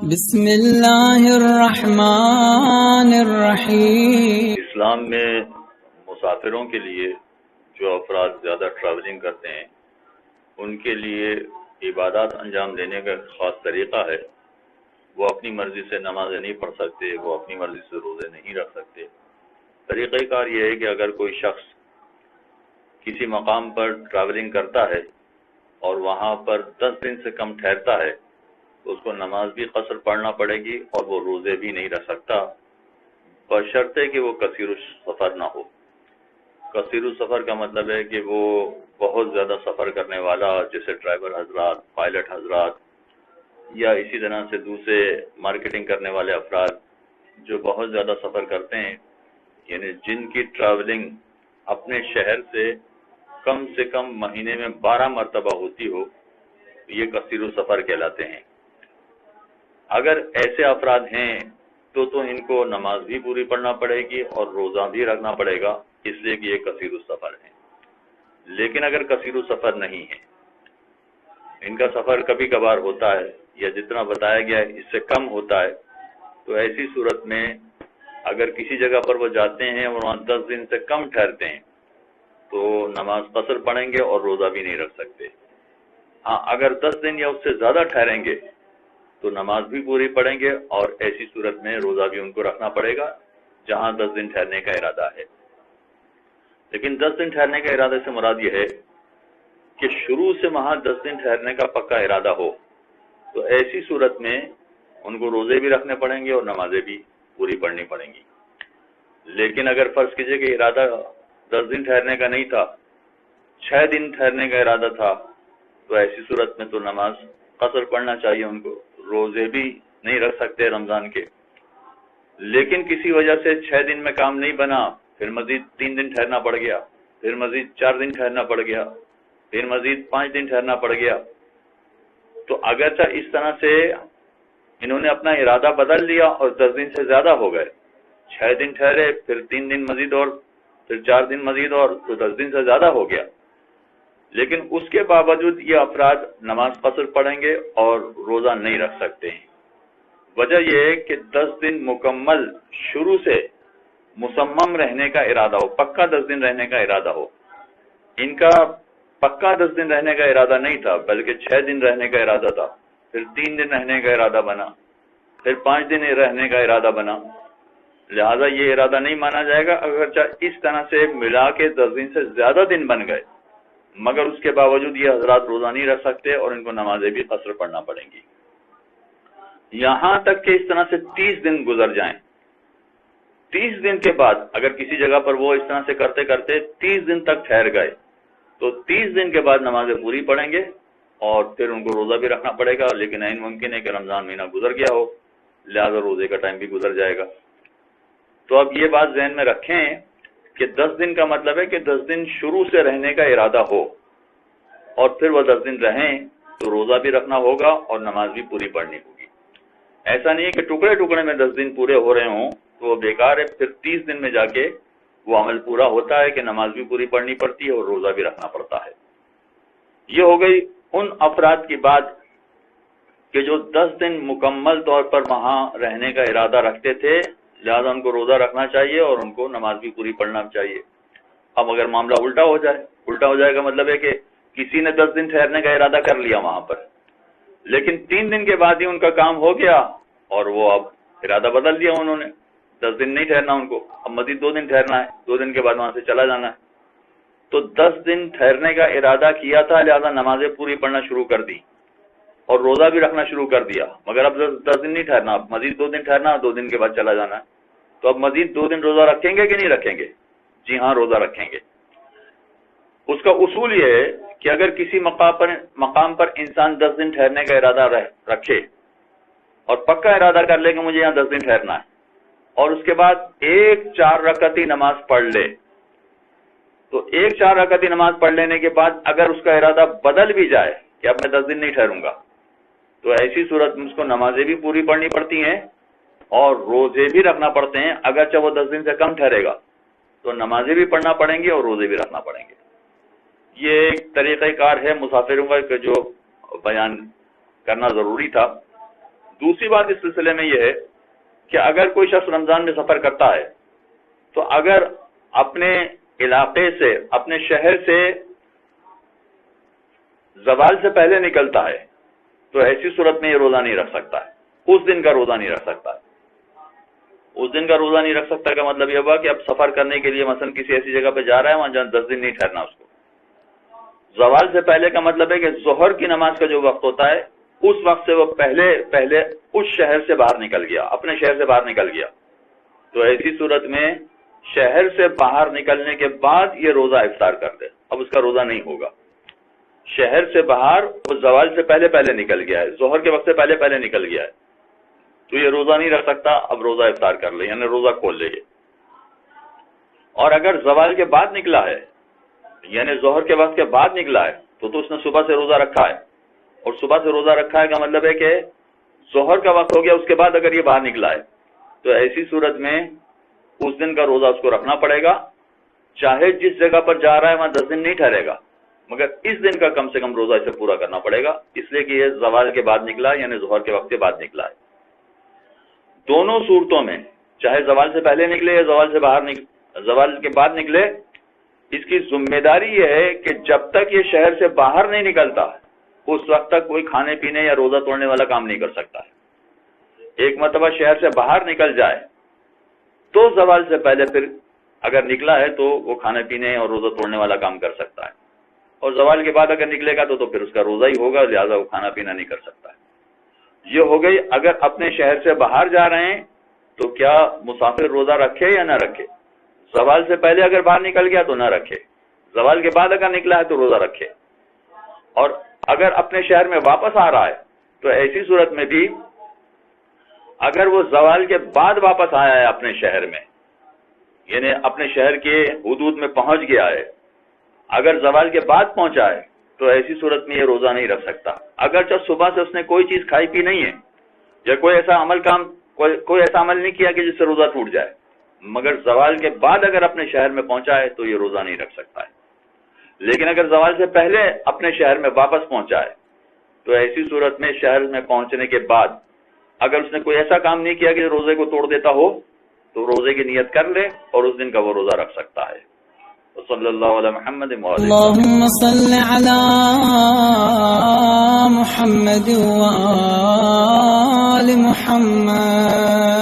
بسم اللہ الرحمن الرحیم۔ اسلام میں مسافروں کے لیے جو افراد زیادہ ٹریولنگ کرتے ہیں ان کے لیے عبادات انجام دینے کا خاص طریقہ ہے۔ وہ اپنی مرضی سے نمازیں نہیں پڑھ سکتے، وہ اپنی مرضی سے روزے نہیں رکھ سکتے۔ طریقہ کار یہ ہے کہ اگر کوئی شخص کسی مقام پر ٹریولنگ کرتا ہے اور وہاں پر 10 دن سے کم ٹھہرتا ہے تو اس کو نماز بھی قصر پڑھنا پڑے گی اور وہ روزے بھی نہیں رکھ سکتا، بشرطے کہ وہ کثیر السفر نہ ہو۔ کثیر السفر کا مطلب ہے کہ وہ بہت زیادہ سفر کرنے والا، جیسے ڈرائیور حضرات، پائلٹ حضرات یا اسی طرح سے دوسرے مارکیٹنگ کرنے والے افراد جو بہت زیادہ سفر کرتے ہیں، یعنی جن کی ٹریولنگ اپنے شہر سے کم مہینے میں 12 مرتبہ ہوتی ہو، یہ کثیر السفر کہلاتے ہیں۔ اگر ایسے افراد ہیں تو ان کو نماز بھی پوری پڑھنا پڑے گی اور روزہ بھی رکھنا پڑے گا، اس لیے کہ یہ کثیر السفر ہے۔ لیکن اگر کثیر السفر نہیں ہے، ان کا سفر کبھی کبھار ہوتا ہے یا جتنا بتایا گیا ہے اس سے کم ہوتا ہے، تو ایسی صورت میں اگر کسی جگہ پر وہ جاتے ہیں اور وہاں 10 دن سے کم ٹھہرتے ہیں تو نماز قصر پڑھیں گے اور روزہ بھی نہیں رکھ سکتے۔ ہاں، اگر 10 دن یا اس سے زیادہ ٹھہریں گے تو نماز بھی پوری پڑھیں گے اور ایسی صورت میں روزہ بھی ان کو رکھنا پڑے گا جہاں 10 دن ٹھہرنے کا ارادہ ہے۔ لیکن 10 دن ٹھہرنے کا ارادہ سے مراد یہ ہے کہ شروع سے وہاں 10 دن ٹھہرنے کا پکا ارادہ ہو، تو ایسی صورت میں ان کو روزے بھی رکھنے پڑیں گے اور نمازیں بھی پوری پڑھنی پڑیں گی۔ لیکن اگر فرض کیجئے کہ ارادہ 10 دن ٹھہرنے کا نہیں تھا، 6 دن ٹھہرنے کا ارادہ تھا، تو ایسی صورت میں تو نماز قصر پڑھنا چاہیے ان کو، روزے بھی نہیں رکھ سکتے رمضان کے۔ لیکن کسی وجہ سے 6 دن میں کام نہیں بنا، پھر مزید 3 دن ٹھہرنا پڑ گیا، پھر مزید 4 دن ٹھہرنا پڑ گیا، پھر مزید 5 دن ٹھہرنا پڑ گیا، تو اگرچہ اس طرح سے انہوں نے اپنا ارادہ بدل لیا اور 10 دن سے زیادہ ہو گئے، 6 دن ٹھہرے، پھر 3 دن مزید اور پھر 4 دن مزید اور، تو 10 دن سے زیادہ ہو گیا، لیکن اس کے باوجود یہ افراد نماز قصر پڑھیں گے اور روزہ نہیں رکھ سکتے ہیں۔ وجہ یہ ہے کہ 10 دن مکمل شروع سے مصمم رہنے کا ارادہ ہو، پکا 10 دن رہنے کا ارادہ ہو۔ ان کا پکا 10 دن رہنے کا ارادہ نہیں تھا، بلکہ 6 دن رہنے کا ارادہ تھا، پھر 3 دن رہنے کا ارادہ بنا، پھر 5 دن رہنے کا ارادہ بنا، لہذا یہ ارادہ نہیں مانا جائے گا اگرچہ اس طرح سے ملا کے 10 دن سے زیادہ دن بن گئے، مگر اس کے باوجود یہ حضرات روزہ نہیں رکھ سکتے اور ان کو نمازیں بھی قصر پڑھنا پڑیں گی، یہاں تک کہ اس طرح سے 30 دن گزر جائیں۔ 30 دن کے بعد اگر کسی جگہ پر وہ اس طرح سے کرتے کرتے 30 دن تک ٹھہر گئے تو 30 دن کے بعد نمازیں پوری پڑھیں گے اور پھر ان کو روزہ بھی رکھنا پڑے گا، لیکن عین ممکن ہے کہ رمضان مہینہ گزر گیا ہو، لہذا روزے کا ٹائم بھی گزر جائے گا۔ تو اب یہ بات ذہن میں رکھیں کہ 10 دن کا مطلب ہے کہ 10 دن شروع سے رہنے کا ارادہ ہو اور پھر وہ 10 دن رہیں تو روزہ بھی رکھنا ہوگا اور نماز بھی پوری پڑھنی ہوگی۔ ایسا نہیں ہے کہ ٹکڑے ٹکڑے میں 10 دن پورے ہو رہے ہوں تو وہ بیکار ہے، پھر 30 دن میں جا کے وہ عمل پورا ہوتا ہے کہ نماز بھی پوری پڑھنی پڑتی ہے اور روزہ بھی رکھنا پڑتا ہے۔ یہ ہو گئی ان افراد کی بات کہ جو 10 دن مکمل طور پر وہاں رہنے کا ارادہ رکھتے تھے، لہذا ان کو روزہ رکھنا چاہیے اور ان کو نماز بھی پوری پڑھنا چاہیے۔ اب اگر معاملہ الٹا ہو جائے گا مطلب ہے کہ کسی نے 10 دن ٹھہرنے کا ارادہ کر لیا وہاں پر، لیکن 3 دن کے بعد ہی ان کا کام ہو گیا اور وہ اب ارادہ بدل دیا انہوں نے، 10 دن نہیں ٹھہرنا ان کو، اب مزید 2 دن ٹھہرنا ہے، 2 دن کے بعد وہاں سے چلا جانا ہے، تو 10 دن ٹھہرنے کا ارادہ کیا تھا، لہذا نمازیں پوری پڑھنا شروع کر دی اور روزہ بھی رکھنا شروع کر دیا، مگر اب 10 دن نہیں ٹھہرنا، اب مزید 2 دن ٹھہرنا، 2 دن کے بعد چلا جانا ہے، تو اب مزید 2 دن روزہ رکھیں گے کہ نہیں رکھیں گے؟ جی ہاں، روزہ رکھیں گے۔ اس کا اصول یہ ہے کہ اگر کسی مقام پر انسان 10 دن ٹھہرنے کا ارادہ رکھے اور پکا ارادہ کر لے کہ مجھے یہاں 10 دن ٹھہرنا ہے، اور اس کے بعد 4 رکعتی نماز پڑھ لے، تو 4 رکعتی نماز پڑھ لینے کے بعد اگر اس کا ارادہ بدل بھی جائے کہ اب میں 10 دن نہیں ٹھہروں گا، تو ایسی صورت میں اس کو نمازیں بھی پوری پڑھنی پڑتی ہیں اور روزے بھی رکھنا پڑتے ہیں۔ اگرچہ وہ 10 دن سے کم ٹھہرے گا تو نمازیں بھی پڑھنا پڑیں گی اور روزے بھی رکھنا پڑیں گے۔ یہ ایک طریقہ کار ہے مسافروں کا کہ جو بیان کرنا ضروری تھا۔ دوسری بات اس سلسلے میں یہ ہے کہ اگر کوئی شخص رمضان میں سفر کرتا ہے تو اگر اپنے علاقے سے، اپنے شہر سے زوال سے پہلے نکلتا ہے تو ایسی صورت میں یہ روزہ نہیں رکھ سکتا ہے، اس دن کا روزہ نہیں رکھ سکتا ہے۔ اس دن کا روزہ نہیں رکھ سکتا کا مطلب یہ ہوا کہ اب سفر کرنے کے لیے مثلا کسی ایسی جگہ پہ جا رہا ہے وہاں جہاں 10 دن نہیں ٹھہرنا اس کو۔ زوال سے پہلے کا مطلب ہے کہ ظہر کی نماز کا جو وقت ہوتا ہے اس وقت سے وہ پہلے اس شہر سے باہر نکل گیا، اپنے شہر سے باہر نکل گیا، تو ایسی صورت میں شہر سے باہر نکلنے کے بعد یہ روزہ افطار کر دے، اب اس کا روزہ نہیں ہوگا۔ شہر سے باہر وہ زوال سے پہلے نکل گیا ہے، ظہر کے وقت سے پہلے نکل گیا ہے، تو یہ روزہ نہیں رکھ سکتا، اب روزہ افطار کر لے، یعنی روزہ کھول لے۔ اور اگر زوال کے بعد نکلا ہے، یعنی ظہر کے وقت کے بعد نکلا ہے تو اس نے صبح سے روزہ رکھا ہے، اور صبح سے روزہ رکھا ہے کا مطلب ہے کہ ظہر کا وقت ہو گیا، اس کے بعد اگر یہ باہر نکلا ہے تو ایسی صورت میں اس دن کا روزہ اس کو رکھنا پڑے گا، چاہے جس جگہ پر جا رہا ہے وہاں 10 دن نہیں ٹھہرے گا، مگر اس دن کا کم سے کم روزہ اسے پورا کرنا پڑے گا، اس لیے کہ یہ زوال کے بعد نکلا یعنی ظہر کے وقت کے بعد نکلا ہے۔ دونوں صورتوں میں چاہے زوال سے پہلے نکلے یا زوال کے بعد نکلے، اس کی ذمہ داری یہ ہے کہ جب تک یہ شہر سے باہر نہیں نکلتا اس وقت تک کوئی کھانے پینے یا روزہ توڑنے والا کام نہیں کر سکتا ہے۔ ایک مرتبہ شہر سے باہر نکل جائے تو زوال سے پہلے پھر اگر نکلا ہے تو وہ کھانے پینے اور روزہ توڑنے والا کام کر سکتا ہے، اور زوال کے بعد اگر نکلے گا تو پھر اس کا روزہ ہی ہوگا، لہٰذا وہ کھانا پینا نہیں کر سکتا ہے۔ یہ ہو گئی اگر اپنے شہر سے باہر جا رہے ہیں تو کیا مسافر روزہ رکھے یا نہ رکھے؟ زوال سے پہلے اگر باہر نکل گیا تو نہ رکھے، زوال کے بعد اگر نکلا ہے تو روزہ رکھے۔ اور اگر اپنے شہر میں واپس آ رہا ہے تو ایسی صورت میں بھی اگر وہ زوال کے بعد واپس آیا ہے اپنے شہر میں، یعنی اپنے شہر کے حدود میں پہنچ گیا ہے، اگر زوال کے بعد پہنچا ہے تو ایسی صورت میں یہ روزہ نہیں رکھ سکتا، اگرچہ صبح سے اس نے کوئی چیز کھائی پی نہیں ہے یا کوئی ایسا عمل نہیں کیا کہ جس سے روزہ ٹوٹ جائے، مگر زوال کے بعد اگر اپنے شہر میں پہنچا ہے تو یہ روزہ نہیں رکھ سکتا ہے۔ لیکن اگر زوال سے پہلے اپنے شہر میں واپس پہنچا ہے تو ایسی صورت میں شہر میں پہنچنے کے بعد اگر اس نے کوئی ایسا کام نہیں کیا کہ روزے کو توڑ دیتا ہو تو روزے کی نیت کر لے اور اس دن کا وہ روزہ رکھ سکتا ہے۔ صلی اللہ علیہ محمد اللہم صل علی محمد و آل محمد۔